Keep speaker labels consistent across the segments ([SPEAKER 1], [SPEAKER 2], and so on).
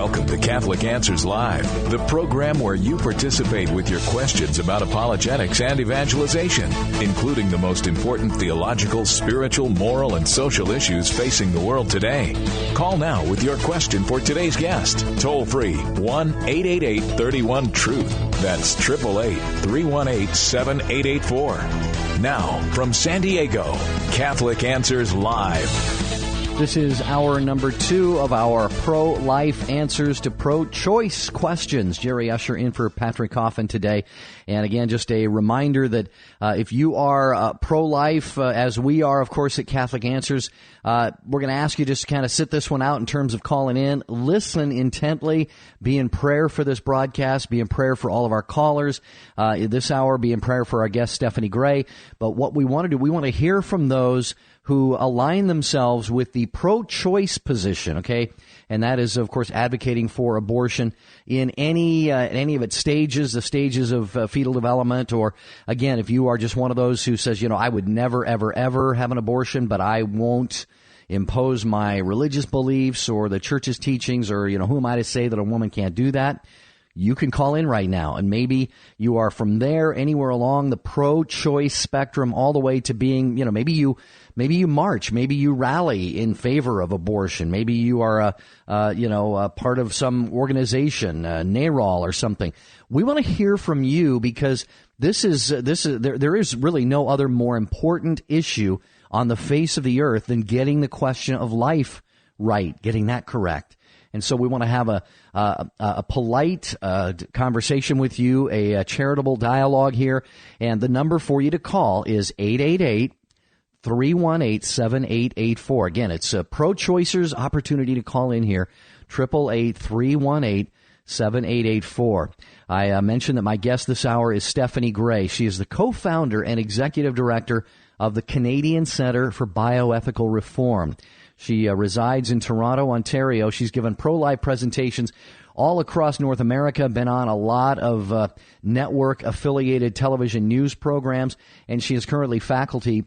[SPEAKER 1] Welcome to Catholic Answers Live, the program where you participate with your questions about apologetics and evangelization, including the most important theological, spiritual, moral, and social issues facing the world today. Call now with your question for today's guest. Toll free 1-888-31-TRUTH. That's 888-318-7884. Now, from San Diego, Catholic Answers Live.
[SPEAKER 2] This is hour number 2 of our pro-life answers to pro-choice questions. Jerry Usher in for Patrick Coffin today. And again, just a reminder that if you are pro-life, as we are, of course, at Catholic Answers, we're going to ask you just to kind of sit this one out in terms of calling in. Listen intently. Be in prayer for this broadcast. Be in prayer for all of our callers. This hour, be in prayer for our guest, Stephanie Gray. But what we want to do, we want to hear from those who align themselves with the pro-choice position, okay? And that is, of course, advocating for abortion in any of its stages, the stages of fetal development, or, again, if you are just one of those who says, I would never, ever, ever have an abortion, but I won't impose my religious beliefs or the church's teachings, or, who am I to say that a woman can't do that? You can call in right now, and maybe you are from there anywhere along the pro-choice spectrum all the way to being, maybe you march, maybe you rally in favor of abortion, maybe you are a part of some organization, NARAL or something. We want to hear from you, because there is really no other more important issue on the face of the earth than getting the question of life right, getting that correct. And so we want to have a polite conversation with you, a charitable dialogue here. And the number for you to call is 888-318-7884. Again, it's a pro-choicers opportunity to call in here, 888-318-7884. I mentioned that my guest this hour is Stephanie Gray. She is the co-founder and executive director of the Canadian Centre for Bioethical Reform. She resides in Toronto, Ontario. She's given pro-life presentations all across North America, been on a lot of network-affiliated television news programs, and she is currently faculty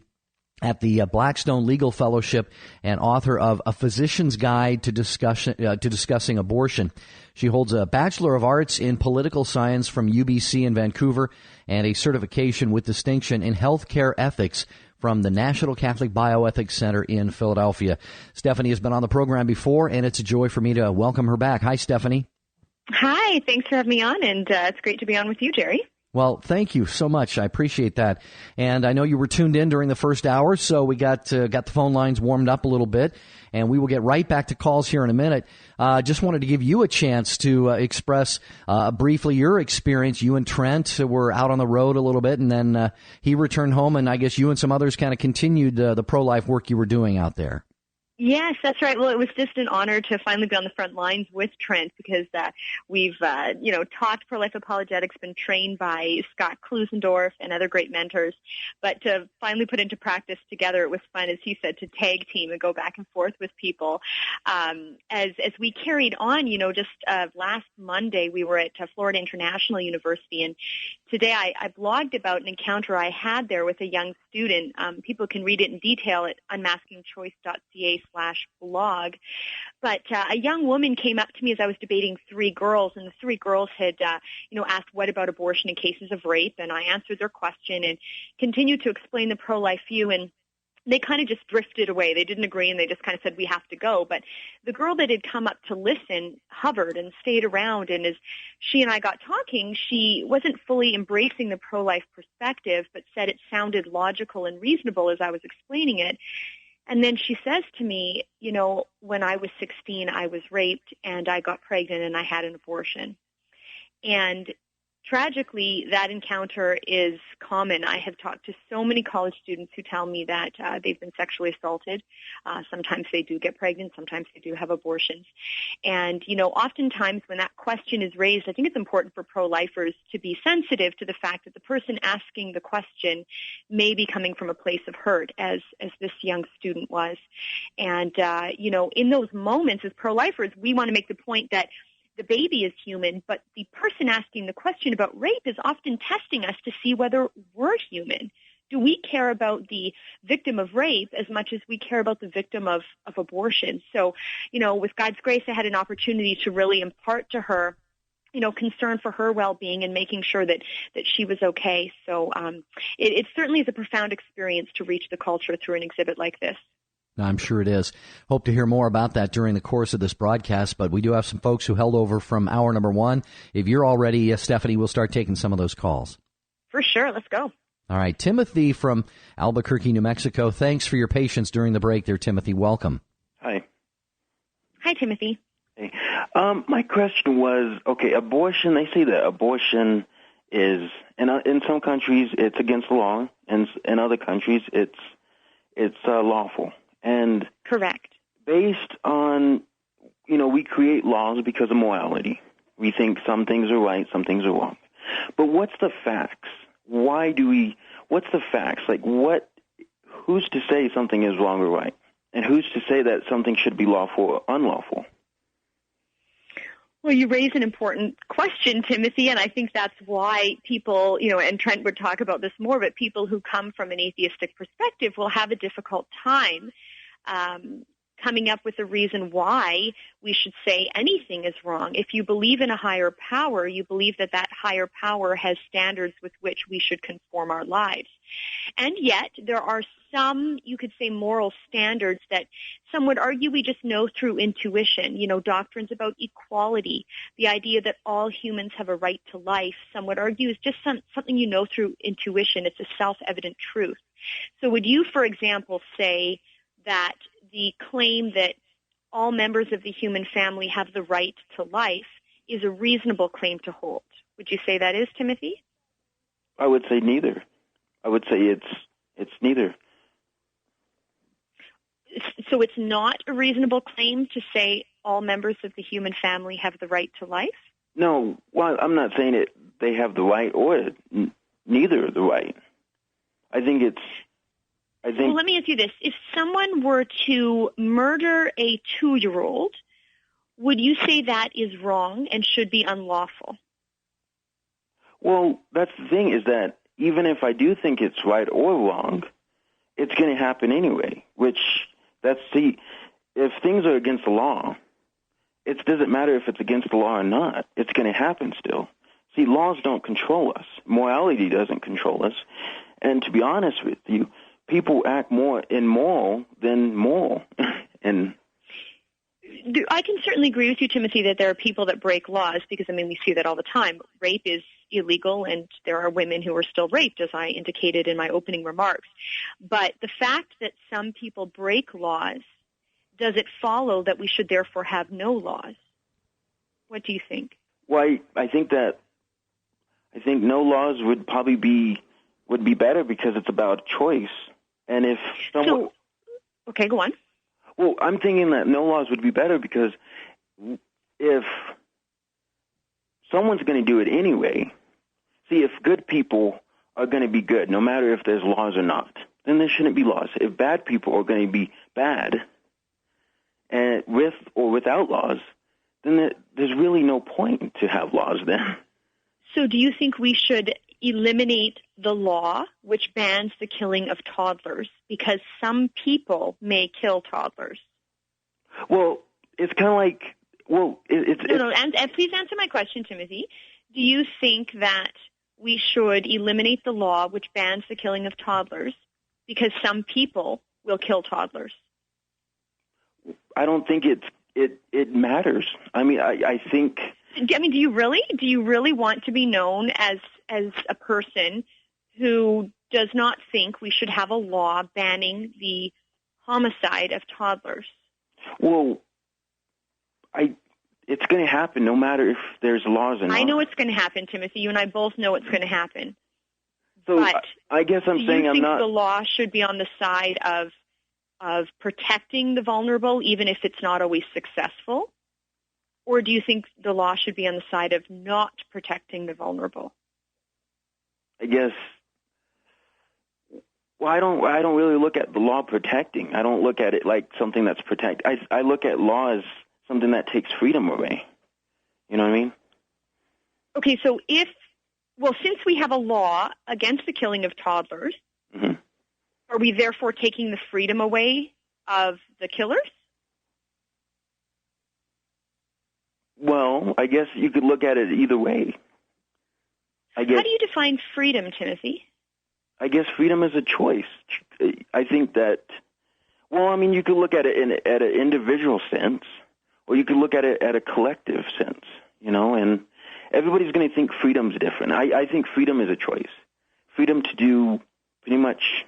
[SPEAKER 2] at the Blackstone Legal Fellowship and author of A Physician's Guide to Discussing Abortion. She holds a Bachelor of Arts in Political Science from UBC in Vancouver and a certification with distinction in healthcare ethics from the National Catholic Bioethics Center in Philadelphia. Stephanie has been on the program before, and it's a joy for me to welcome her back. Hi, Stephanie.
[SPEAKER 3] Hi, thanks for having me on, and it's great to be on with you, Jerry.
[SPEAKER 2] Well, thank you so much. I appreciate that. And I know you were tuned in during the first hour, so we got the phone lines warmed up a little bit, and we will get right back to calls here in a minute. Just wanted to give you a chance to express briefly your experience. You and Trent were out on the road a little bit, and then he returned home, and I guess you and some others kind of continued the pro-life work you were doing out there.
[SPEAKER 3] Yes, that's right. Well, it was just an honor to finally be on the front lines with Trent, because we've, taught pro-life apologetics, been trained by Scott Klusendorf and other great mentors. But to finally put into practice together, it was fun, as he said, to tag team and go back and forth with people. As we carried on, just last Monday, we were at Florida International University, and today I blogged about an encounter I had there with a young student. People can read it in detail at unmaskingchoice.ca/blog. But a young woman came up to me as I was debating 3 girls, and the 3 girls had, asked what about abortion in cases of rape, and I answered their question and continued to explain the pro-life view, and they kind of just drifted away. They didn't agree, and they just kind of said, we have to go. But the girl that had come up to listen hovered and stayed around, and as she and I got talking, she wasn't fully embracing the pro-life perspective, but said it sounded logical and reasonable as I was explaining it. And then she says to me, when I was 16, I was raped, and I got pregnant, and I had an abortion. And tragically, that encounter is common. I have talked to so many college students who tell me that they've been sexually assaulted. Sometimes they do get pregnant. Sometimes they do have abortions. And, oftentimes when that question is raised, I think it's important for pro-lifers to be sensitive to the fact that the person asking the question may be coming from a place of hurt, as this young student was. And, in those moments as pro-lifers, we want to make the point that the baby is human, but the person asking the question about rape is often testing us to see whether we're human. do we care about the victim of rape as much as we care about the victim of abortion? So, with God's grace, I had an opportunity to really impart to her, concern for her well-being and making sure that she was okay. So it certainly is a profound experience to reach the culture through an exhibit like this.
[SPEAKER 2] I'm sure it is. Hope to hear more about that during the course of this broadcast, but we do have some folks who held over from hour number 1. If you're all ready, Stephanie, we'll start taking some of those calls.
[SPEAKER 3] For sure. Let's go.
[SPEAKER 2] All right. Timothy from Albuquerque, New Mexico. Thanks for your patience during the break there, Timothy. Welcome.
[SPEAKER 4] Hi.
[SPEAKER 3] Hi, Timothy.
[SPEAKER 4] Hey. My question was, abortion, they say that abortion is, in some countries it's against the law, and in other countries it's lawful. And
[SPEAKER 3] correct.
[SPEAKER 4] Based on, we create laws because of morality. We think some things are right, some things are wrong. But what's the facts? What's the facts? Who's to say something is wrong or right? And who's to say that something should be lawful or unlawful?
[SPEAKER 3] Well, you raise an important question, Timothy, and I think that's why people, and Trent would talk about this more, but people who come from an atheistic perspective will have a difficult time coming up with a reason why we should say anything is wrong. If you believe in a higher power, you believe that higher power has standards with which we should conform our lives. And yet, there are some, you could say, moral standards that some would argue we just know through intuition. Doctrines about equality, the idea that all humans have a right to life, some would argue is just something you know through intuition. It's a self-evident truth. So would you, for example, say that the claim that all members of the human family have the right to life is a reasonable claim to hold? Would you say that is, Timothy?
[SPEAKER 4] I would say neither. I would say it's neither.
[SPEAKER 3] So it's not a reasonable claim to say all members of the human family have the right to life?
[SPEAKER 4] No, well, I'm not saying it. They have the right or neither the right.
[SPEAKER 3] Well, let me ask you this. If someone were to murder a 2-year-old, would you say that is wrong and should be unlawful?
[SPEAKER 4] Well, that's the thing, is that even if I do think it's right or wrong, it's going to happen anyway, if things are against the law, it doesn't matter if it's against the law or not. It's going to happen still. See, laws don't control us. Morality doesn't control us. And to be honest with you, people act more immoral than moral. And
[SPEAKER 3] I can certainly agree with you, Timothy, that there are people that break laws because, we see that all the time. Rape is illegal, and there are women who are still raped, as I indicated in my opening remarks. But the fact that some people break laws, does it follow that we should therefore have no laws? What do you think?
[SPEAKER 4] Well, I think no laws would probably be better because it's about choice. And if someone...
[SPEAKER 3] Okay, go on.
[SPEAKER 4] Well, I'm thinking that no laws would be better because if someone's going to do it anyway, if good people are going to be good, no matter if there's laws or not, then there shouldn't be laws. If bad people are going to be bad, and with or without laws, then there's really no point to have laws then.
[SPEAKER 3] So do you think we should eliminate the law which bans the killing of toddlers because some people may kill toddlers?
[SPEAKER 4] Well, it's kind of like,
[SPEAKER 3] and please answer my question, Timothy. Do you think that we should eliminate the law which bans the killing of toddlers because some people will kill toddlers?
[SPEAKER 4] I don't think it matters. I think...
[SPEAKER 3] do you really want to be known as a person who does not think we should have a law banning the homicide of toddlers?
[SPEAKER 4] Well, it's going to happen no matter if there's laws or not.
[SPEAKER 3] I know it's going to happen, Timothy. You and I both know it's going to happen.
[SPEAKER 4] So
[SPEAKER 3] but
[SPEAKER 4] I guess I'm saying I'm not...
[SPEAKER 3] Do you think the law should be on the side of protecting the vulnerable, even if it's not always successful? Or do you think the law should be on the side of not protecting the vulnerable?
[SPEAKER 4] I guess, I don't really look at the law protecting. I don't look at it like something that's protect. I look at law as something that takes freedom away. You know what I mean?
[SPEAKER 3] Okay, so since we have a law against the killing of toddlers,
[SPEAKER 4] Mm-hmm.
[SPEAKER 3] Are we therefore taking the freedom away of the killers?
[SPEAKER 4] Well, I guess you could look at it either way.
[SPEAKER 3] How do you define freedom, Timothy?
[SPEAKER 4] I guess freedom is a choice. I think that, well, I mean, you could look at it at an individual sense, or you could look at it at a collective sense, and everybody's going to think freedom's different. I think freedom is a choice. Freedom to do pretty much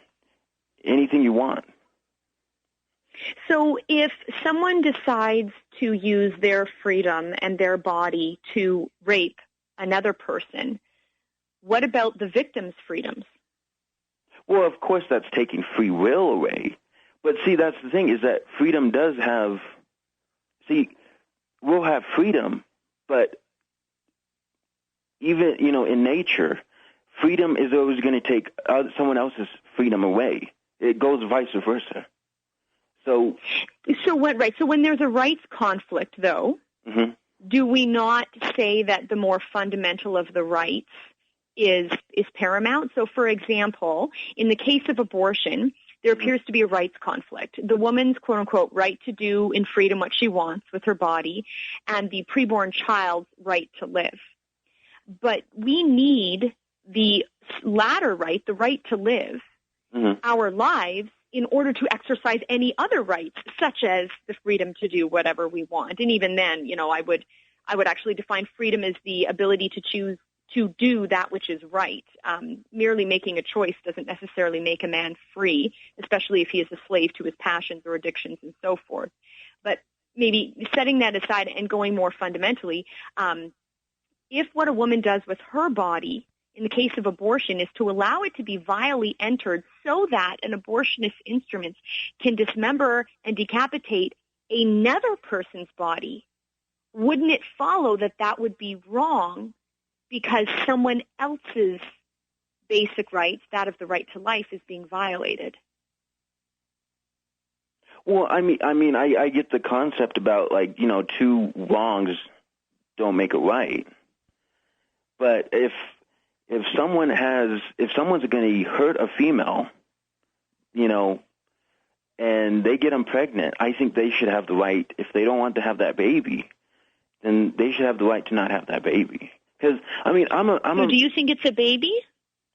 [SPEAKER 4] anything you want.
[SPEAKER 3] So if someone decides to use their freedom and their body to rape another person, what about the victim's freedoms?
[SPEAKER 4] Well, of course, that's taking free will away. But see, that's the thing, is that freedom does have, we'll have freedom, but even, in nature, freedom is always going to take someone else's freedom away. It goes vice versa. So what? Right.
[SPEAKER 3] So when there's a rights conflict, though,
[SPEAKER 4] mm-hmm.
[SPEAKER 3] do we not say that the more fundamental of the rights is paramount? So, for example, in the case of abortion, there appears to be a rights conflict. The woman's quote-unquote right to do in freedom what she wants with her body, and the preborn child's right to live. But we need the latter right, the right to live,
[SPEAKER 4] mm-hmm.
[SPEAKER 3] our lives, in order to exercise any other rights, such as the freedom to do whatever we want. And even then, I would actually define freedom as the ability to choose to do that which is right. Merely making a choice doesn't necessarily make a man free, especially if he is a slave to his passions or addictions and so forth. But maybe setting that aside and going more fundamentally, if what a woman does with her body in the case of abortion is to allow it to be vilely entered so that an abortionist's instruments can dismember and decapitate another person's body, wouldn't it follow that that would be wrong because someone else's basic rights, that of the right to life, is being violated?
[SPEAKER 4] Well, I mean, I get the concept about, two wrongs don't make a right. But if someone's going to hurt a female, and they get them pregnant, I think they should have the right, if they don't want to have that baby, then they should have the right to not have that baby. Because,
[SPEAKER 3] So do you think it's a baby,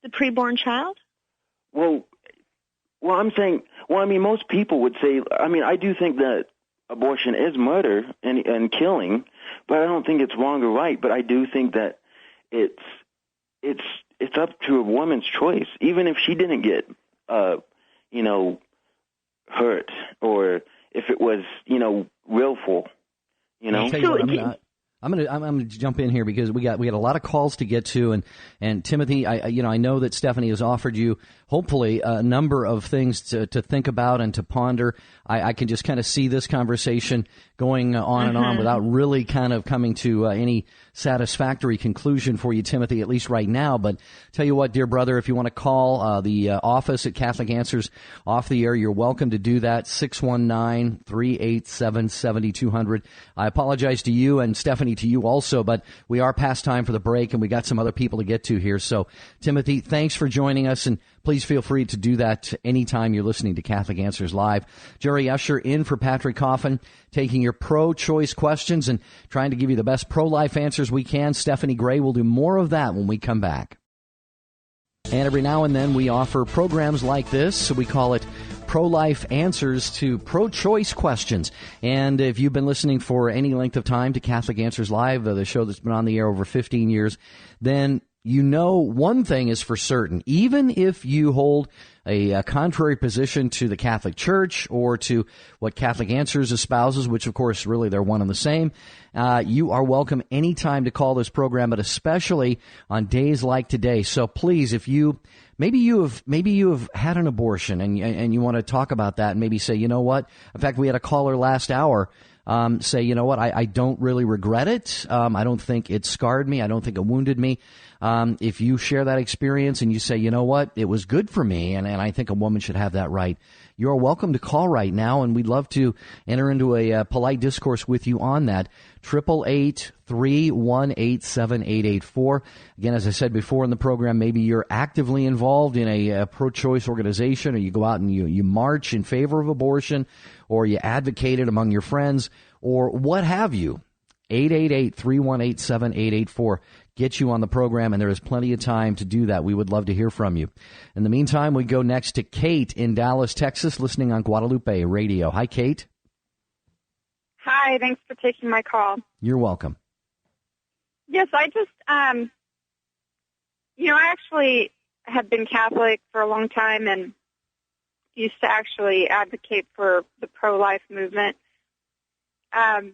[SPEAKER 3] the preborn child?
[SPEAKER 4] Well, I'm saying, most people would say, I do think that abortion is murder and killing, but I don't think it's wrong or right, but I do think that it's up to a woman's choice, even if she didn't get, hurt, or if it was, willful,
[SPEAKER 2] I'm gonna jump in here because we got a lot of calls to get to, and Timothy, I know that Stephanie has offered you hopefully a number of things to think about and to ponder. I can just kind of see this conversation going on and on without really kind of coming to any satisfactory conclusion for you, Timothy, at least right now. But tell you what, dear brother, if you want to call the office at Catholic Answers off the air, you're welcome to do that, 619-387-7200. I apologize to you and Stephanie, to you also, but we are past time for the break and we got some other people to get to here. So, Timothy, thanks for joining us, and please feel free to do that anytime you're listening to Catholic Answers Live. Jerry Usher in for Patrick Coffin, taking your pro-choice questions and trying to give you the best pro-life answers we can. Stephanie Gray will do more of that when we come back. And every now and then we offer programs like this, so we call it Pro-Life Answers to Pro-Choice Questions. And if you've been listening for any length of time to Catholic Answers Live, the show that's been on the air over 15 years, then you know one thing is for certain. Even if you hold a contrary position to the Catholic Church or to what Catholic Answers espouses, which of course really they're one and the same, you are welcome anytime to call this program, but especially on days like today. So please, if maybe you have had an abortion and you want to talk about that and maybe say, you know what? In fact, we had a caller last hour say, you know what? I don't really regret it. I don't think it scarred me. I don't think it wounded me. If you share that experience and you say, you know what, it was good for me and and I think a woman should have that right. You're welcome to call right now, and we'd love to enter into a polite discourse with you on that. 888-318-7884. Again, as I said before in the program, maybe you're actively involved in a pro-choice organization, or you go out and you march in favor of abortion, or you advocate it among your friends, or what have you. 888-318-7884. Get you on the program, and there is plenty of time to do that. We would love to hear from you. In the meantime, we go next to Kate in Dallas, Texas, listening on Guadalupe Radio. Hi, Kate.
[SPEAKER 5] Hi, thanks for taking my call.
[SPEAKER 2] You're welcome.
[SPEAKER 5] Yes, I just, I actually have been Catholic for a long time and used to actually advocate for the pro-life movement. But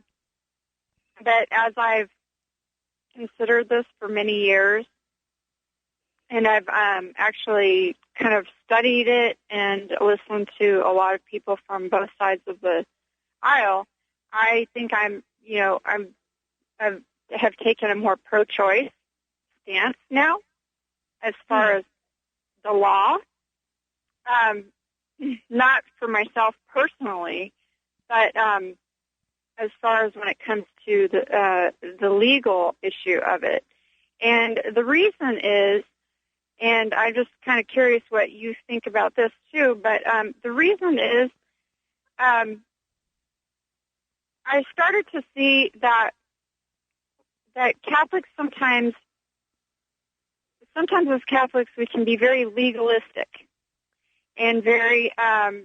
[SPEAKER 5] as I've considered this for many years, and I've actually kind of studied it and listened to a lot of people from both sides of the aisle, I think I have taken a more pro-choice stance now as far as the law. Not for myself personally, but as far as when it comes to the legal issue of it. And the reason is, and I'm just kind of curious what you think about this too, but the reason is I started to see that Catholics sometimes as Catholics we can be very legalistic and very well,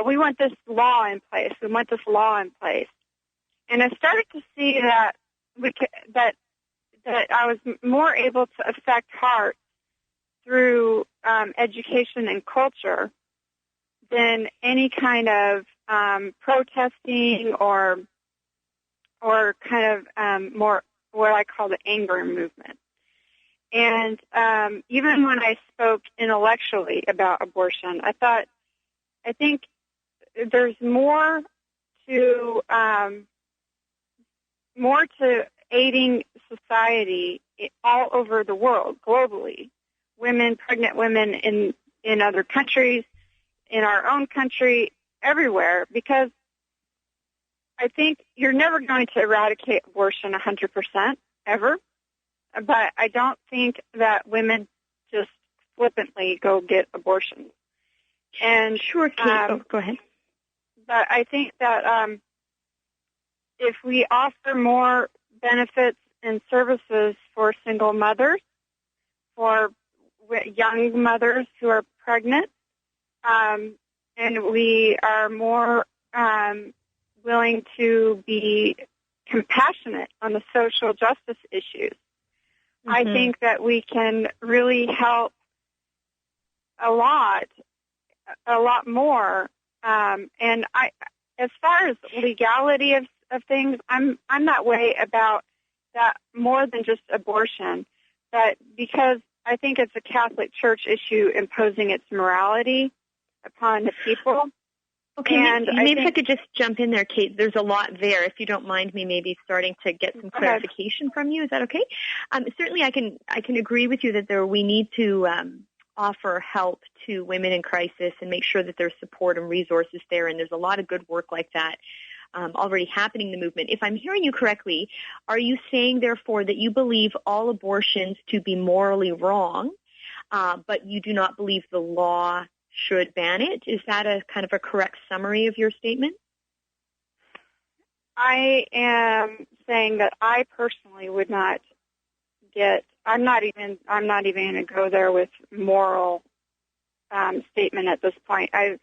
[SPEAKER 5] we want this law in place. We want this law in place. And I started to see that that I was more able to affect hearts through education and culture than any kind of protesting or kind of more what I call the anger movement. And even when I spoke intellectually about abortion, I think there's more to aiding society all over the world, globally. Women, pregnant women in other countries, in our own country, everywhere, because I think you're never going to eradicate abortion 100% ever, but I don't think that women just flippantly go get abortions. And
[SPEAKER 3] sure, Kate. Go ahead.
[SPEAKER 5] But I think that if we offer more benefits and services for single mothers, for young mothers who are pregnant, and we are more willing to be compassionate on the social justice issues, I think that we can really help a lot more. And as far as legality of things, I'm that way about that more than just abortion, but because I think it's a Catholic Church issue imposing its morality upon the people.
[SPEAKER 3] Okay, and maybe if I could just jump in there, Kate. There's a lot there. If you don't mind me maybe starting to get some clarification from you, is that okay? Certainly, I can agree with you that we need to offer help to women in crisis and make sure that there's support and resources there, and there's a lot of good work like that already happening in the movement. If I'm hearing you correctly, are you saying, therefore, that you believe all abortions to be morally wrong, but you do not believe the law should ban it? Is that a kind of a correct summary of your statement?
[SPEAKER 5] I am saying that I personally would not I'm not even going to go there with moral statement at this point. I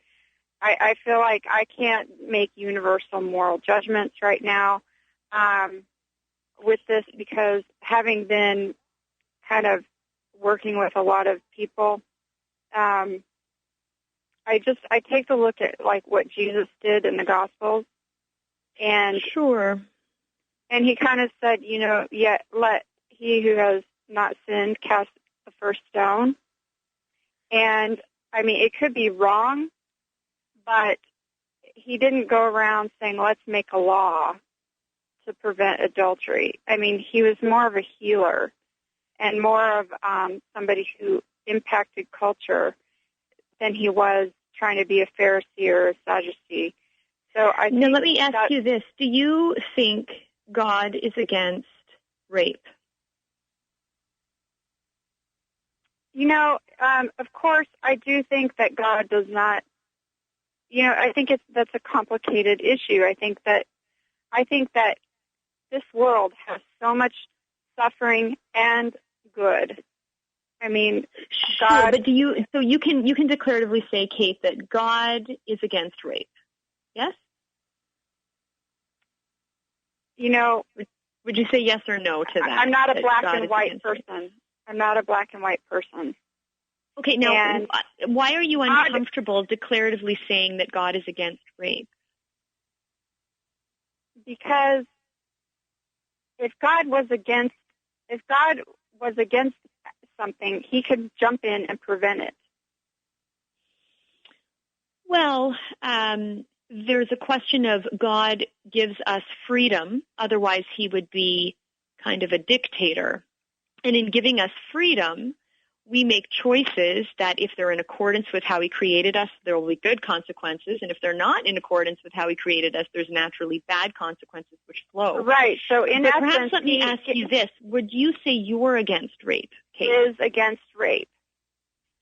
[SPEAKER 5] feel like I can't make universal moral judgments right now with this, because having been kind of working with a lot of people, I take a look at like what Jesus did in the Gospels, and
[SPEAKER 3] sure,
[SPEAKER 5] and he kind of said, let he who has not sinned cast the first stone. And I mean, it could be wrong, but he didn't go around saying, let's make a law to prevent adultery. I mean, he was more of a healer and more of somebody who impacted culture than he was trying to be a Pharisee or a Sadducee. So I think
[SPEAKER 3] now let me ask you this. Do you think God is against rape?
[SPEAKER 5] Of course, I do think that God does not, I think that's a complicated issue. I think that this world has so much suffering and good. I mean, God.
[SPEAKER 3] Sure, but you can declaratively say, Kate, that God is against rape. Yes? Would you say yes or no to that?
[SPEAKER 5] I'm not a black
[SPEAKER 3] God
[SPEAKER 5] and white person.
[SPEAKER 3] Rape?
[SPEAKER 5] I'm not a black and white person.
[SPEAKER 3] Okay, now, why are you uncomfortable declaratively saying that God is against rape?
[SPEAKER 5] Because if God was against something, he could jump in and prevent it.
[SPEAKER 3] Well, there's a question of God gives us freedom, otherwise he would be kind of a dictator. And in giving us freedom, we make choices that if they're in accordance with how he created us, there will be good consequences. And if they're not in accordance with how he created us, there's naturally bad consequences which flow.
[SPEAKER 5] Right. So in essence,
[SPEAKER 3] perhaps let me ask you this. Would you say you're against rape, Kate?
[SPEAKER 5] He is against rape.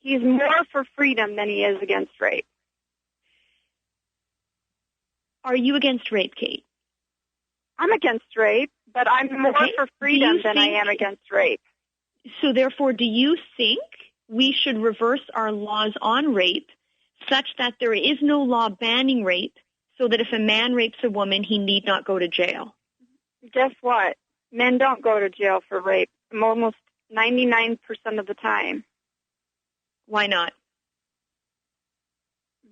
[SPEAKER 5] He's more for freedom than he is against rape.
[SPEAKER 3] Are you against rape, Kate?
[SPEAKER 5] I'm against rape, but I'm more for freedom than I am against rape.
[SPEAKER 3] So therefore, do you think we should reverse our laws on rape such that there is no law banning rape so that if a man rapes a woman, he need not go to jail?
[SPEAKER 5] Guess what? Men don't go to jail for rape almost 99% of the time.
[SPEAKER 3] Why not?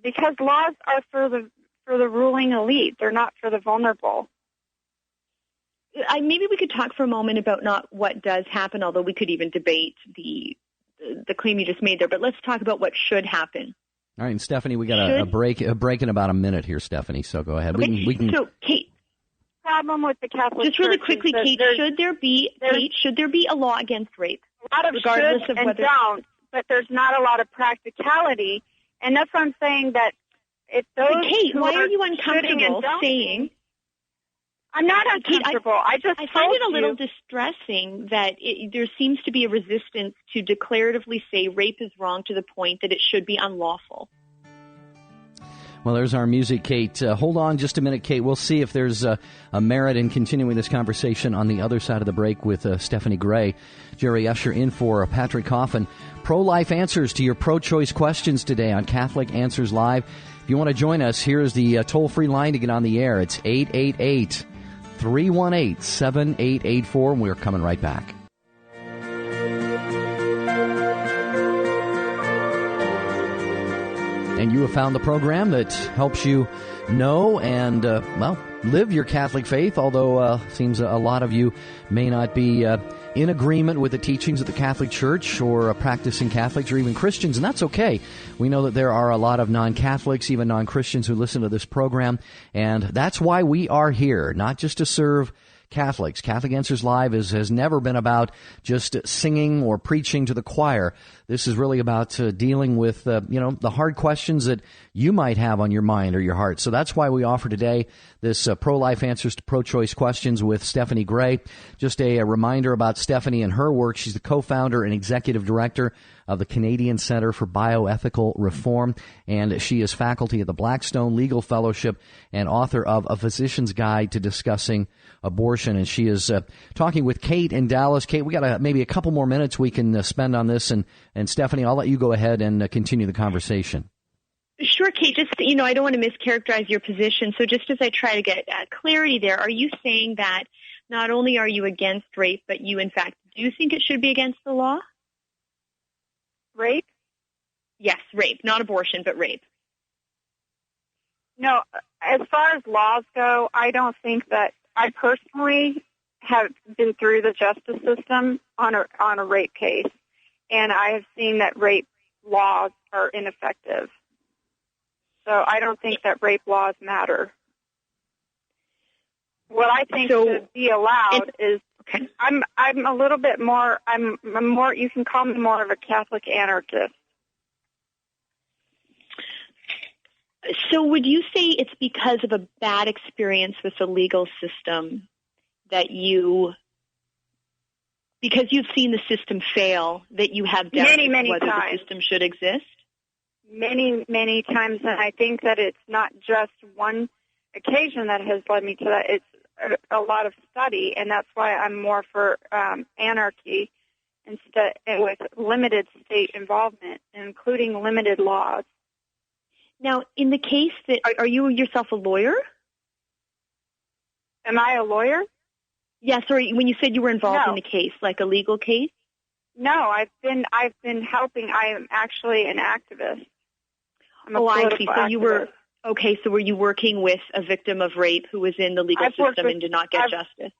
[SPEAKER 5] Because laws are for the ruling elite. They're not for the vulnerable.
[SPEAKER 3] Maybe we could talk for a moment about not what does happen, although we could even debate the claim you just made there. But let's talk about what should happen.
[SPEAKER 2] All right, and Stephanie, we got a break in about a minute here, Stephanie. So go ahead.
[SPEAKER 3] Okay.
[SPEAKER 2] We can.
[SPEAKER 3] So, Kate,
[SPEAKER 5] problem with the Catholic
[SPEAKER 3] just really
[SPEAKER 5] Church
[SPEAKER 3] quickly, Kate, should there be a law against rape?
[SPEAKER 5] A lot of
[SPEAKER 3] regardless
[SPEAKER 5] should
[SPEAKER 3] of
[SPEAKER 5] and
[SPEAKER 3] whether
[SPEAKER 5] don't, but there's not a lot of practicality, and that's why I'm saying that if those
[SPEAKER 3] but Kate,
[SPEAKER 5] who
[SPEAKER 3] why are you
[SPEAKER 5] shooting
[SPEAKER 3] uncomfortable
[SPEAKER 5] and
[SPEAKER 3] saying?
[SPEAKER 5] I'm not uncomfortable.
[SPEAKER 3] Kate, I find it a little distressing that there seems to be a resistance to declaratively say rape is wrong to the point that it should be unlawful.
[SPEAKER 2] Well, there's our music, Kate. Hold on just a minute, Kate. We'll see if there's a merit in continuing this conversation on the other side of the break with Stephanie Gray. Jerry Usher in for Patrick Coffin. Pro-life answers to your pro-choice questions today on Catholic Answers Live. If you want to join us, here's the toll-free line to get on the air. It's 888-318-7884, and we're coming right back. And you have found the program that helps you know and, live your Catholic faith, although seems a lot of you may not be in agreement with the teachings of the Catholic Church or practicing Catholics or even Christians, and that's okay. We know that there are a lot of non-Catholics, even non-Christians who listen to this program, and that's why we are here, not just to serve Catholics. Catholic Answers Live has never been about just singing or preaching to the choir. This is really about dealing with, the hard questions that you might have on your mind or your heart. So that's why we offer today this pro-life answers to pro-choice questions with Stephanie Gray. Just a reminder about Stephanie and her work. She's the co-founder and executive director of the Canadian Center for Bioethical Reform, and she is faculty at the Blackstone Legal Fellowship and author of A Physician's Guide to Discussing Abortion. And she is talking with Kate in Dallas. Kate, we got maybe a couple more minutes we can spend on this, and Stephanie, I'll let you go ahead and continue the conversation.
[SPEAKER 3] Sure, Kate. Just, I don't want to mischaracterize your position. So just as I try to get clarity there, are you saying that not only are you against rape, but you, in fact, do think it should be against the law?
[SPEAKER 5] Rape?
[SPEAKER 3] Yes, rape. Not abortion, but rape.
[SPEAKER 5] No, as far as laws go, I don't think that I personally have been through the justice system on a rape case, and I have seen that rape laws are ineffective. So I don't think that rape laws matter. What I think should be allowed is,
[SPEAKER 3] okay.
[SPEAKER 5] I'm a little bit more, I'm more, you can call me more of a Catholic anarchist.
[SPEAKER 3] So would you say it's because of a bad experience with the legal system that because you've seen the system fail, that you have doubts
[SPEAKER 5] many
[SPEAKER 3] whether
[SPEAKER 5] times.
[SPEAKER 3] the system should exist?
[SPEAKER 5] Many times, and I think that it's not just one occasion that has led me to that. It's a lot of study, and that's why I'm more for anarchy instead, with limited state involvement, including limited laws.
[SPEAKER 3] Now, in the case that, are you yourself a lawyer?
[SPEAKER 5] Am I a lawyer?
[SPEAKER 3] Yeah, sorry, when you said you were involved
[SPEAKER 5] No.
[SPEAKER 3] in the case, like a legal case?
[SPEAKER 5] No, I've been helping. I am actually an activist. I'm a
[SPEAKER 3] I see.
[SPEAKER 5] political
[SPEAKER 3] So you were,
[SPEAKER 5] activist.
[SPEAKER 3] okay, so were you working with a victim of rape who was in the legal system and did not get justice?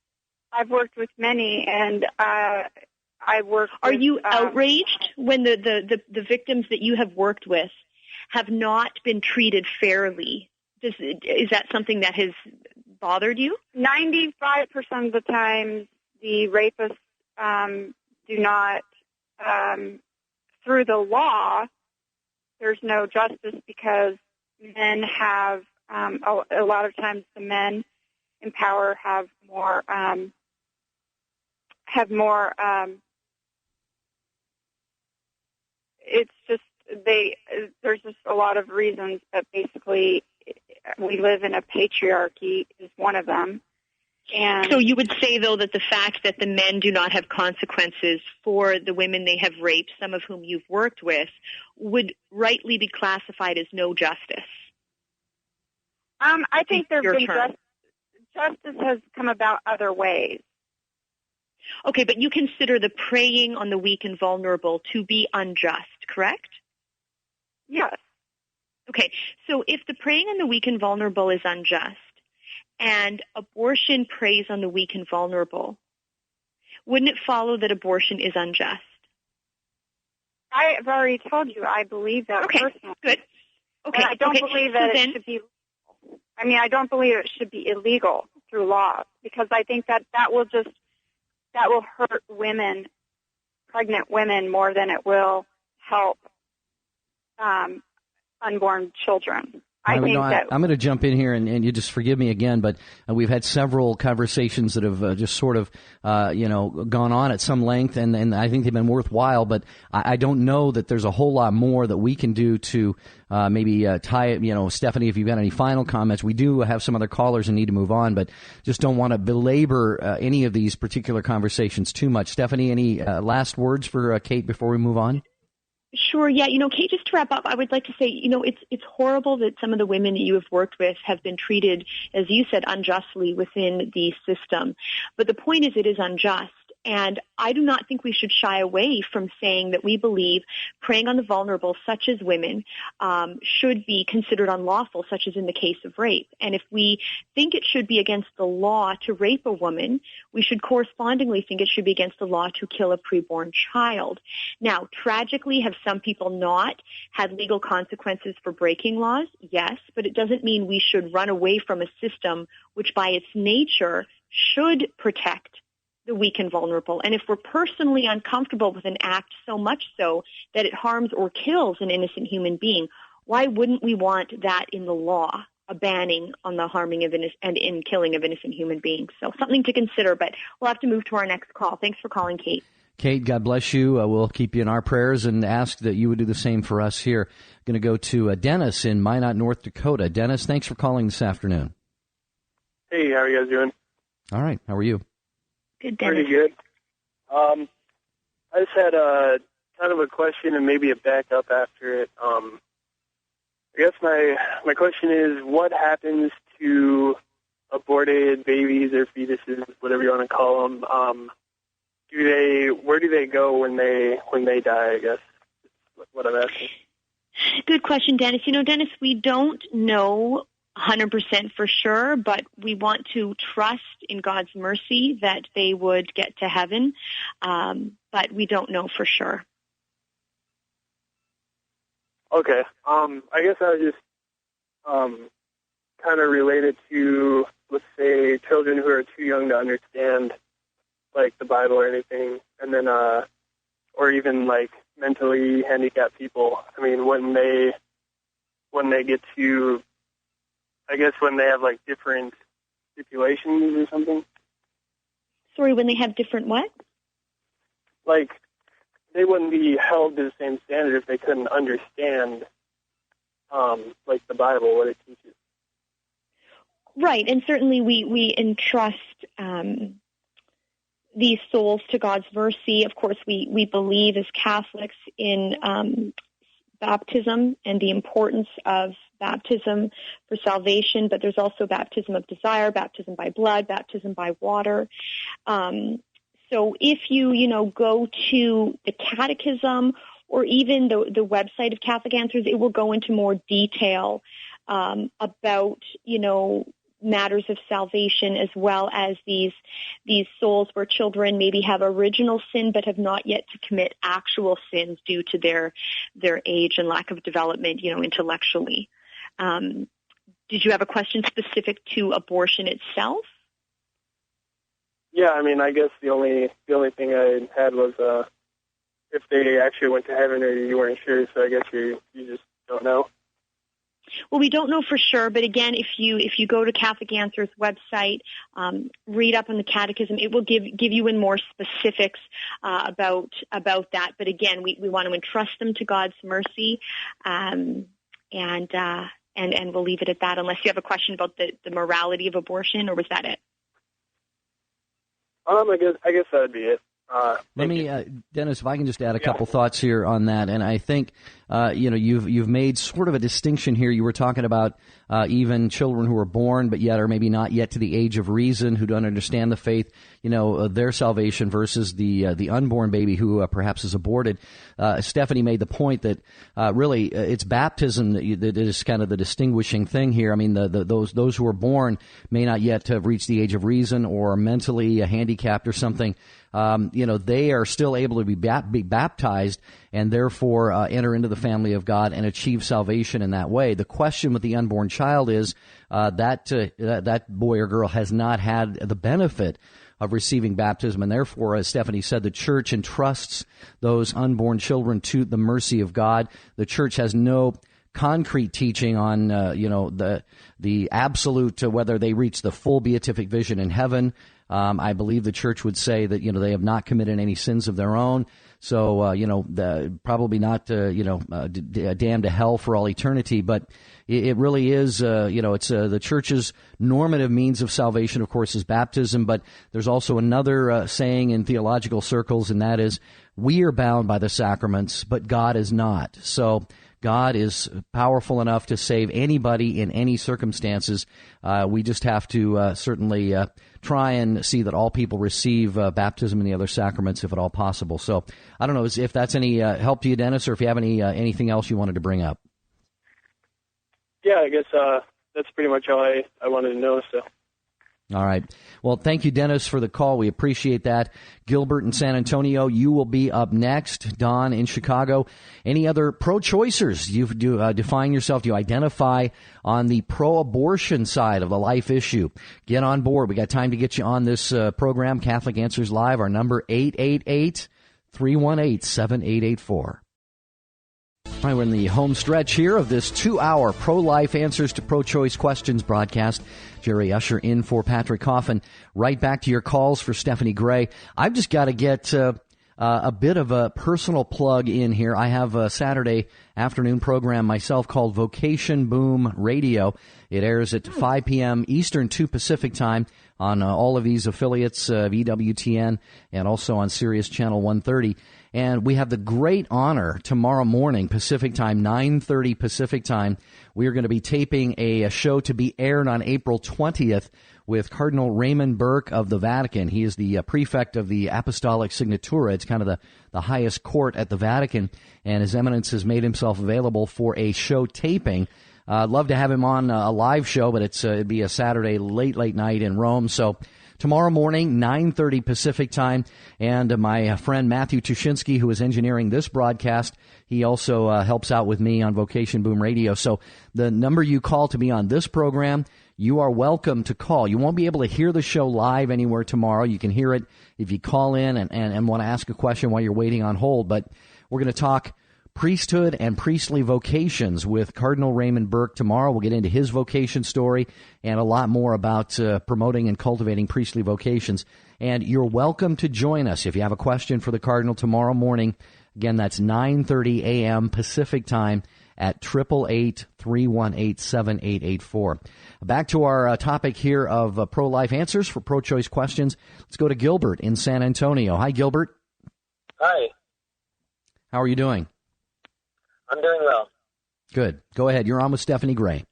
[SPEAKER 5] I've worked with many, and I worked
[SPEAKER 3] Are
[SPEAKER 5] with,
[SPEAKER 3] you outraged when the victims that you have worked with have not been treated fairly? Is that something that has bothered you?
[SPEAKER 5] 95% of the time, the rapists do not, through the law, there's no justice because men have, a lot of times the men in power have more, it's just, there's just a lot of reasons, but basically we live in a patriarchy is one of them. And
[SPEAKER 3] so you would say, though, that the fact that the men do not have consequences for the women they have raped, some of whom you've worked with, would rightly be classified as no justice?
[SPEAKER 5] I think there have been
[SPEAKER 3] justice
[SPEAKER 5] has come about other ways.
[SPEAKER 3] Okay, but you consider the preying on the weak and vulnerable to be unjust, correct?
[SPEAKER 5] Yes.
[SPEAKER 3] Okay, so if the preying on the weak and vulnerable is unjust, and abortion preys on the weak and vulnerable, wouldn't it follow that abortion is unjust?
[SPEAKER 5] I have already told you I believe that personally.
[SPEAKER 3] Good. Okay.
[SPEAKER 5] And I don't believe that
[SPEAKER 3] so
[SPEAKER 5] it should be. I mean, I don't believe it should be illegal through law because I think that will hurt women, pregnant women, more than it will help unborn children.
[SPEAKER 2] I'm going to jump in here, and you just forgive me again, but we've had several conversations that have just sort of, gone on at some length, and I think they've been worthwhile, but I don't know that there's a whole lot more that we can do to maybe tie it. Stephanie, if you've got any final comments, we do have some other callers and need to move on, but just don't want to belabor any of these particular conversations too much. Stephanie, any last words for Kate before we move on?
[SPEAKER 3] Sure. Yeah. Kate, just to wrap up, I would like to say, it's horrible that some of the women that you have worked with have been treated, as you said, unjustly within the system. But the point is, it is unjust. And I do not think we should shy away from saying that we believe preying on the vulnerable, such as women, should be considered unlawful, such as in the case of rape. And if we think it should be against the law to rape a woman, we should correspondingly think it should be against the law to kill a preborn child. Now, tragically, have some people not had legal consequences for breaking laws? Yes, but it doesn't mean we should run away from a system which by its nature should protect the weak and vulnerable. And if we're personally uncomfortable with an act so much so that it harms or kills an innocent human being, why wouldn't we want that in the law, a banning on the harming of and in killing of innocent human beings? So something to consider, but we'll have to move to our next call. Thanks for calling, Kate.
[SPEAKER 2] Kate, God bless you. We'll keep you in our prayers and ask that you would do the same for us here. Going to go to Dennis in Minot, North Dakota. Dennis, thanks for calling this afternoon.
[SPEAKER 6] Hey, how are you guys doing?
[SPEAKER 2] All right. How are you?
[SPEAKER 3] Good, Dennis.
[SPEAKER 6] Pretty good. I just had a kind of a question and maybe a backup after it. I guess my question is, what happens to aborted babies or fetuses, whatever you want to call them? Where do they go when they die? I guess is what I'm asking.
[SPEAKER 3] Good question, Dennis. Dennis, we don't know 100% for sure, but we want to trust in God's mercy that they would get to heaven, but we don't know for sure.
[SPEAKER 6] Okay. I guess I was just kind of related to, let's say, children who are too young to understand, like, the Bible or anything, and then, or even, like, mentally handicapped people. I mean, when when they get to, I guess, when they have like different stipulations or something.
[SPEAKER 3] Sorry, when they have different what?
[SPEAKER 6] Like, they wouldn't be held to the same standard if they couldn't understand, like the Bible, what it teaches.
[SPEAKER 3] Right, and certainly we entrust these souls to God's mercy. Of course, we believe as Catholics in baptism and the importance of baptism for salvation, but there's also baptism of desire, baptism by blood, baptism by water. So if you go to the Catechism or even the website of Catholic Answers, it will go into more detail about, matters of salvation, as well as these souls where children maybe have original sin but have not yet to commit actual sins due to their age and lack of development, intellectually. Did you have a question specific to abortion itself?
[SPEAKER 6] Yeah, I mean, I guess the only thing I had was if they actually went to heaven, or you weren't sure. So I guess you just don't know.
[SPEAKER 3] Well, we don't know for sure, but again, if you go to Catholic Answers website, read up on the Catechism, it will give you in more specifics about that. But again, we want to entrust them to God's mercy, and we'll leave it at that. Unless you have a question about the morality of abortion, or was that it?
[SPEAKER 6] I guess that'd be it.
[SPEAKER 2] Let me, Dennis, if I can just add a couple thoughts here on that. And I think, you've made sort of a distinction here. You were talking about even children who are born but yet are maybe not yet to the age of reason, who don't understand the faith, their salvation versus the unborn baby who perhaps is aborted. Stephanie made the point that really it's baptism that is kind of the distinguishing thing here. I mean, those who are born may not yet have reached the age of reason or are mentally handicapped or something. They are still able to be baptized and therefore enter into the family of God and achieve salvation in that way. The question with the unborn child is that boy or girl has not had the benefit of receiving baptism, and therefore, as Stephanie said, the church entrusts those unborn children to the mercy of God. The church has no concrete teaching on the absolute whether they reach the full beatific vision in heaven. I believe the church would say that they have not committed any sins of their own, so probably not damned to hell for all eternity. But it really is it's the church's normative means of salvation, of course, is baptism. But there's also another saying in theological circles, and that is, we are bound by the sacraments, but God is not. So God is powerful enough to save anybody in any circumstances. We just have to certainly try and see that all people receive baptism and the other sacraments, if at all possible. So I don't know if that's any help to you, Dennis, or if you have anything else you wanted to bring up.
[SPEAKER 6] Yeah, I guess that's pretty much all I wanted to know. So.
[SPEAKER 2] All right. Well, thank you, Dennis, for the call. We appreciate that. Gilbert in San Antonio, you will be up next. Don in Chicago. Any other pro-choicers? You define yourself. Do you identify on the pro-abortion side of the life issue? Get on board. We got time to get you on this program, Catholic Answers Live. Our number, 888-318-7884. All right, we're in the home stretch here of this 2-hour pro-life answers to pro-choice questions broadcast. Jerry Usher in for Patrick Coffin. Right back to your calls for Stephanie Gray. I've just got to get a bit of a personal plug in here. I have a Saturday afternoon program myself called Vocation Boom Radio. It airs at 5 p.m. Eastern, 2 Pacific time on all of these affiliates of EWTN and also on Sirius Channel 130. And we have the great honor tomorrow morning, Pacific time, 9:30 Pacific time. We are going to be taping a show to be aired on April 20th with Cardinal Raymond Burke of the Vatican. He is the prefect of the Apostolic Signatura. It's kind of the highest court at the Vatican. And His Eminence has made himself available for a show taping. I'd love to have him on a live show, but it'd be a Saturday late night in Rome. So tomorrow morning, 9:30 Pacific time, and my friend Matthew Tushinsky, who is engineering this broadcast, he also helps out with me on Vocation Boom Radio. So the number you call to be on this program, you are welcome to call. You won't be able to hear the show live anywhere tomorrow. You can hear it if you call in and want to ask a question while you're waiting on hold. But we're going to talk priesthood and priestly vocations with Cardinal Raymond Burke tomorrow. We'll get into his vocation story and a lot more about promoting and cultivating priestly vocations. And you're welcome to join us if you have a question for the Cardinal tomorrow morning. Again, that's 9:30 a.m. Pacific time at 888-318-7884. Back to our topic here of pro-life answers for pro-choice questions. Let's go to Gilbert in San Antonio. Hi, Gilbert.
[SPEAKER 7] Hi.
[SPEAKER 2] How are you doing?
[SPEAKER 7] I'm doing well.
[SPEAKER 2] Good. Go ahead. You're on with Stephanie Gray.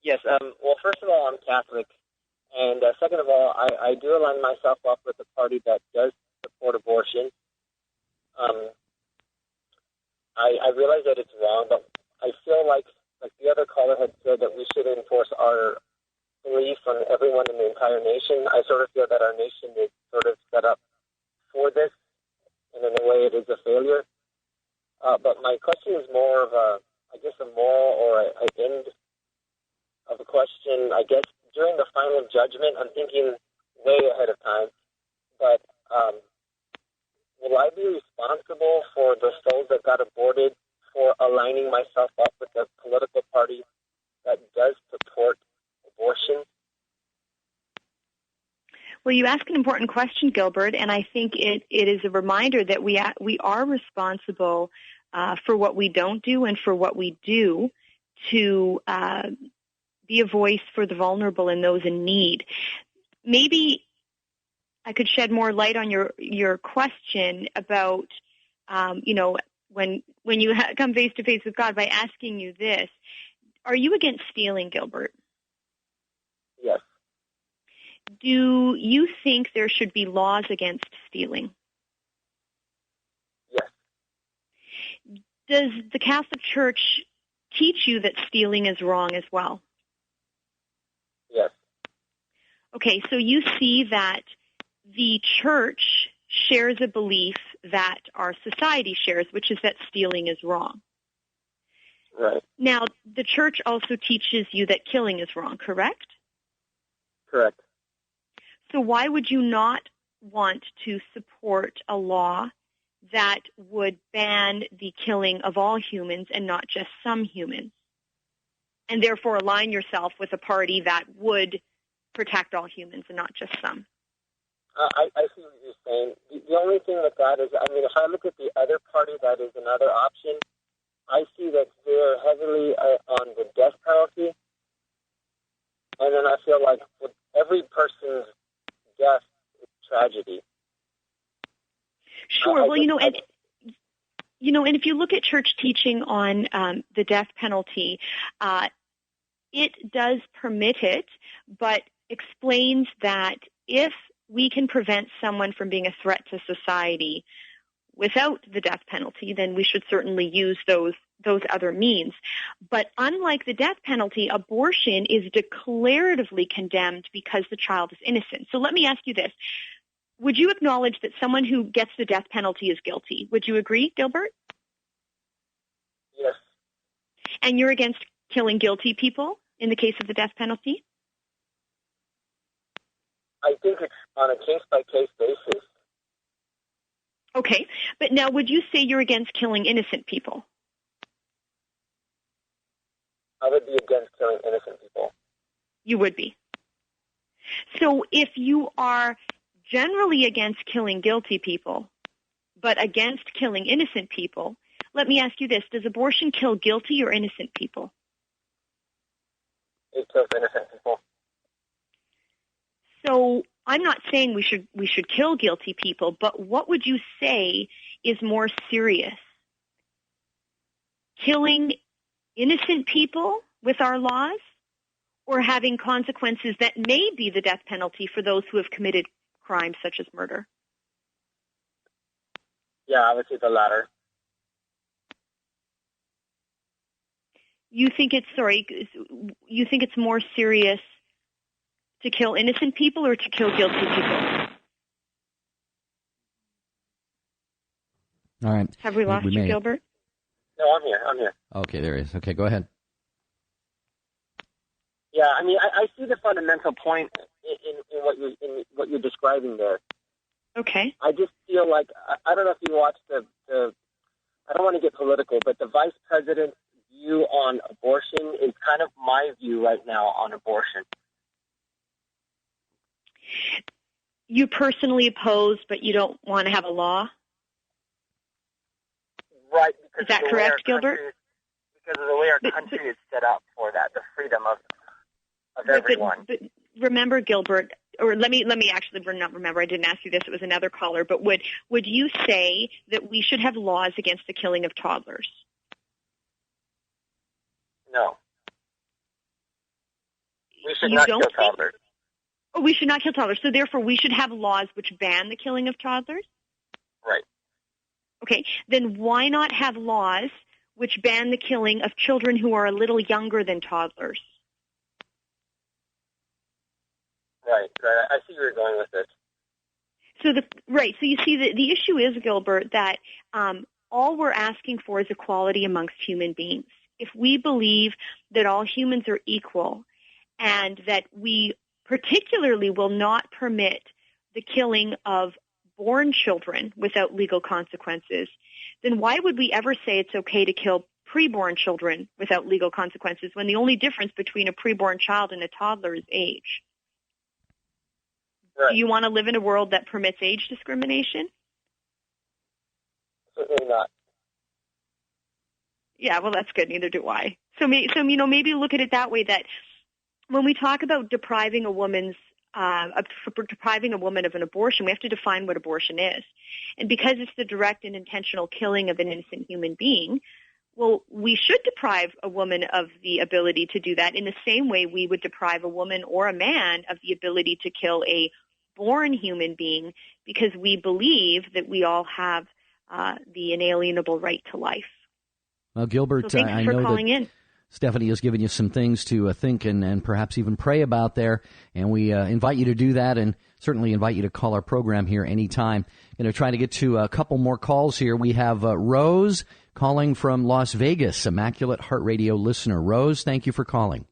[SPEAKER 7] Yes. Well, first of all, I'm Catholic. And second of all, I do align myself up with the party that does support abortion. I realize that it's wrong, but I feel like the other caller had said, that we should enforce our belief on everyone in the entire nation. I sort of feel that our nation is sort of set up for this, and in a way it is a failure. But my question is more of a moral or an end of a question. I guess during the final judgment, I'm thinking way ahead of time, but will I be responsible for the souls that got aborted for aligning myself up with the political party that does support abortion?
[SPEAKER 3] Well, you ask an important question, Gilbert, and I think it is a reminder that we are responsible for what we don't do and for what we do to be a voice for the vulnerable and those in need. Maybe I could shed more light on your question about, when you come face to face with God by asking you this: are you against stealing, Gilbert?
[SPEAKER 7] Yes.
[SPEAKER 3] Do you think there should be laws against stealing?
[SPEAKER 7] Yes.
[SPEAKER 3] Does the Catholic Church teach you that stealing is wrong as well?
[SPEAKER 7] Yes.
[SPEAKER 3] Okay, so you see that the Church shares a belief that our society shares, which is that stealing is wrong.
[SPEAKER 7] Right.
[SPEAKER 3] Now, the Church also teaches you that killing is wrong, correct?
[SPEAKER 7] Correct.
[SPEAKER 3] So why would you not want to support a law that would ban the killing of all humans and not just some humans, and therefore align yourself with a party that would protect all humans and not just some?
[SPEAKER 7] I see what you're saying. The only thing with that is, if I look at the other party that is another option, I see that they're heavily on the death penalty, and then I feel like with every person's death is tragedy.
[SPEAKER 3] Sure. And if you look at church teaching on the death penalty, it does permit it, but explains that if we can prevent someone from being a threat to society without the death penalty, then we should certainly use those other means. But unlike the death penalty, abortion is declaratively condemned because the child is innocent. So let me ask you this. Would you acknowledge that someone who gets the death penalty is guilty? Would you agree, Gilbert?
[SPEAKER 7] Yes.
[SPEAKER 3] And you're against killing guilty people in the case of the death penalty?
[SPEAKER 7] I think it's on a case-by-case basis.
[SPEAKER 3] Okay. But now, would you say you're against killing innocent people?
[SPEAKER 7] I would be against killing innocent people.
[SPEAKER 3] You would be. So if you are generally against killing guilty people, but against killing innocent people, let me ask you this. Does abortion kill guilty or innocent people?
[SPEAKER 7] It kills innocent people.
[SPEAKER 3] So I'm not saying we should kill guilty people, but what would you say is more serious? Killing innocent people with our laws, or having consequences that may be the death penalty for those who have committed crimes such as murder?
[SPEAKER 7] Yeah, I would say the latter.
[SPEAKER 3] You think it's more serious to kill innocent people or to kill guilty people?
[SPEAKER 2] All right.
[SPEAKER 3] Have we lost you, Gilbert?
[SPEAKER 7] No, I'm here.
[SPEAKER 2] Okay, there he is. Okay, go ahead.
[SPEAKER 7] Yeah, I see the fundamental point in what you're describing there.
[SPEAKER 3] Okay.
[SPEAKER 7] I just feel like, I don't know if you watched the I don't want to get political, but the vice president's view on abortion is kind of my view right now on abortion.
[SPEAKER 3] You personally oppose, but you don't want to have a law?
[SPEAKER 7] Right.
[SPEAKER 3] Is that correct, Gilbert?
[SPEAKER 7] Because of the way our country is set up for that, the freedom of everyone.
[SPEAKER 3] But remember, Gilbert, or let me actually not remember. I didn't ask you this. It was another caller. But would you say that we should have laws against the killing of toddlers?
[SPEAKER 7] No. We should not kill toddlers.
[SPEAKER 3] Oh, we should not kill toddlers. So therefore, we should have laws which ban the killing of toddlers?
[SPEAKER 7] Right.
[SPEAKER 3] Okay. Then why not have laws which ban the killing of children who are a little younger than toddlers?
[SPEAKER 7] Right. I see where you're going with this.
[SPEAKER 3] So you see, the issue is, Gilbert, that all we're asking for is equality amongst human beings. If we believe that all humans are equal and that we particularly will not permit the killing of born children without legal consequences, then why would we ever say it's okay to kill preborn children without legal consequences when the only difference between a preborn child and a toddler is age?
[SPEAKER 7] Right.
[SPEAKER 3] Do you want to live in a world that permits age discrimination?
[SPEAKER 7] Certainly not.
[SPEAKER 3] Yeah, well, that's good. Neither do I. So maybe look at it that way, that when we talk about depriving a woman of an abortion, we have to define what abortion is. And because it's the direct and intentional killing of an innocent human being, well, we should deprive a woman of the ability to do that in the same way we would deprive a woman or a man of the ability to kill a born human being, because we believe that we all have the inalienable right to life.
[SPEAKER 2] Well, Gilbert,
[SPEAKER 3] so
[SPEAKER 2] I know that Stephanie has given you some things to think and perhaps even pray about there, and we invite you to do that, and certainly invite you to call our program here anytime. Going to try to get to a couple more calls here. We have Rose calling from Las Vegas, Immaculate Heart Radio listener. Rose, thank you for calling.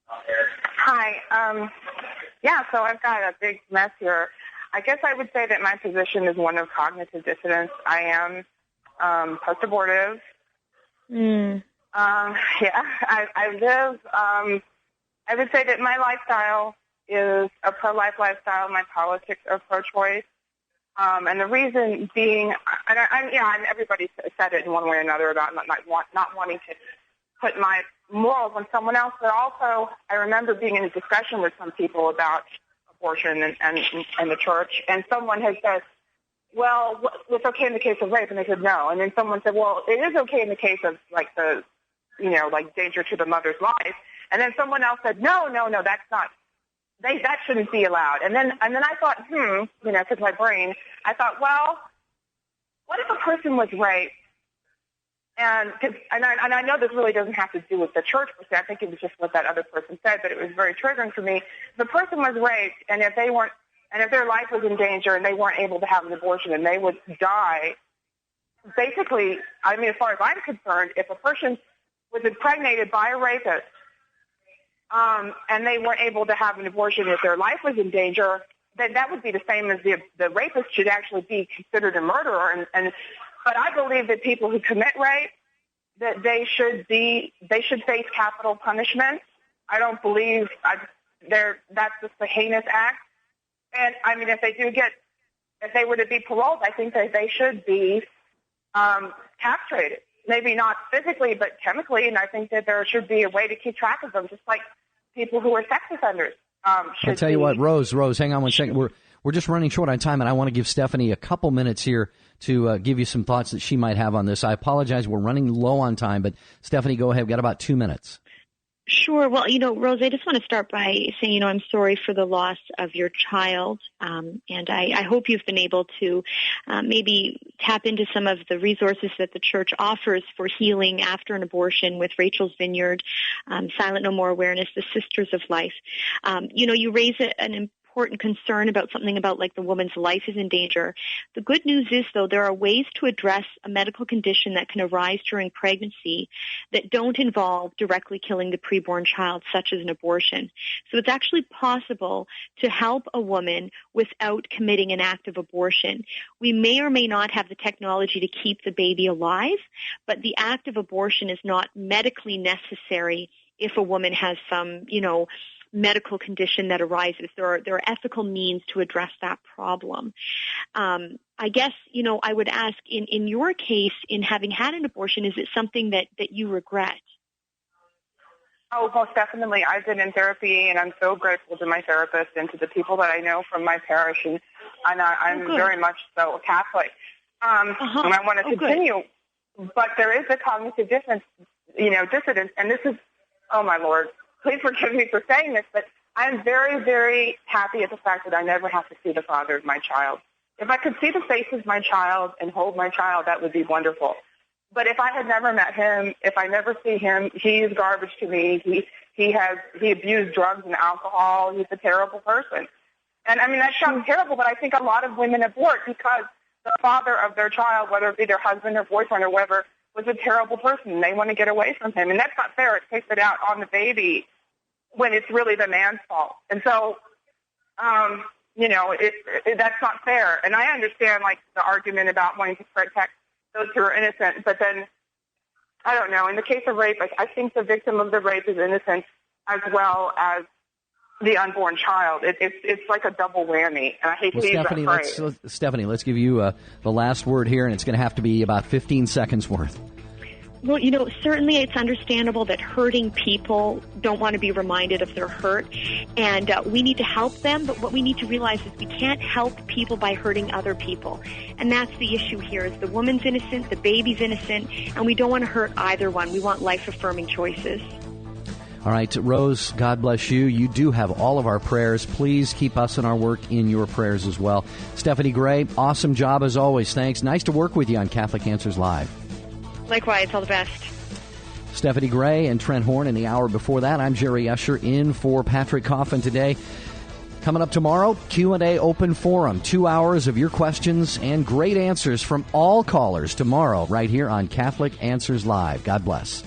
[SPEAKER 8] Hi. So I've got a big mess here. I guess I would say that my position is one of cognitive dissonance. I am post-abortive. I live, I would say that my lifestyle is a pro-life lifestyle. My politics are pro-choice. And the reason being, and everybody said it in one way or another about not wanting to put my morals on someone else, but also I remember being in a discussion with some people about abortion and the church, and someone had said, well, it's okay in the case of rape, and I said no. And then someone said, well, it is okay in the case of like danger to the mother's life. And then someone else said, no, that's not. That shouldn't be allowed. And then I thought, because my brain, I thought, well, what if a person was raped? And I know this really doesn't have to do with the church per se. I think it was just what that other person said, but it was very triggering for me. If a person was raped, and if their life was in danger and they weren't able to have an abortion and they would die, basically, as far as I'm concerned, if a person was impregnated by a rapist and they weren't able to have an abortion, if their life was in danger, then that would be the same as the rapist should actually be considered a murderer. But I believe that people who commit rape, that they should face capital punishment. I don't believe that's just a heinous act. And if they were to be paroled, I think that they should be castrated. Maybe not physically, but chemically. And I think that there should be a way to keep track of them, just like people who are sex offenders.
[SPEAKER 2] I'll tell you what, Rose, hang on one second. We're just running short on time, and I want to give Stephanie a couple minutes here to give you some thoughts that she might have on this. I apologize. We're running low on time, but Stephanie, go ahead. We've got about 2 minutes.
[SPEAKER 3] Sure. Well, Rose, I just want to start by saying, I'm sorry for the loss of your child. And I hope you've been able to maybe tap into some of the resources that the church offers for healing after an abortion with Rachel's Vineyard, Silent No More Awareness, the Sisters of Life. You raise an important concern about something about like the woman's life is in danger. The good news is, though, there are ways to address a medical condition that can arise during pregnancy that don't involve directly killing the preborn child, such as an abortion. So it's actually possible to help a woman without committing an act of abortion. We may or may not have the technology to keep the baby alive, but the act of abortion is not medically necessary if a woman has some, medical condition that arises. There are ethical means to address that problem. I guess, I would ask, in your case, in having had an abortion, is it something that you regret?
[SPEAKER 8] Oh, most definitely. I've been in therapy, and I'm so grateful to my therapist and to the people that I know from my parish, and I'm very much so Catholic. And I want to continue. But there is a cognitive difference, dissidence, and this is, oh my Lord, please forgive me for saying this, but I'm very, very happy at the fact that I never have to see the father of my child. If I could see the face of my child and hold my child, that would be wonderful. But if I had never met him, if I never see him, he's garbage to me. He abused drugs and alcohol. He's a terrible person. And I mean, that sounds terrible, but I think a lot of women abort because the father of their child, whether it be their husband or boyfriend or whatever, was a terrible person. They want to get away from him. And that's not fair. It takes it out on the baby when it's really the man's fault. And so, that's not fair. And I understand, like, the argument about wanting to protect those who are innocent. But then, I don't know. In the case of rape, I think the victim of the rape is innocent as well as the unborn child. It's like a double whammy. And I hate to use that phrase.
[SPEAKER 2] Stephanie, let's give you the last word here, and it's going to have to be about 15 seconds worth.
[SPEAKER 3] Well, certainly it's understandable that hurting people don't want to be reminded of their hurt, and we need to help them, but what we need to realize is we can't help people by hurting other people. And that's the issue here, is the woman's innocent, the baby's innocent, and we don't want to hurt either one. We want life-affirming choices.
[SPEAKER 2] All right, Rose, God bless you. You do have all of our prayers. Please keep us and our work in your prayers as well. Stephanie Gray, awesome job as always. Thanks. Nice to work with you on Catholic Answers Live.
[SPEAKER 3] Likewise, all the best.
[SPEAKER 2] Stephanie Gray and Trent Horn in the hour before that. I'm Jerry Usher in for Patrick Coffin today. Coming up tomorrow, Q&A open forum. 2 hours of your questions and great answers from all callers tomorrow right here on Catholic Answers Live. God bless.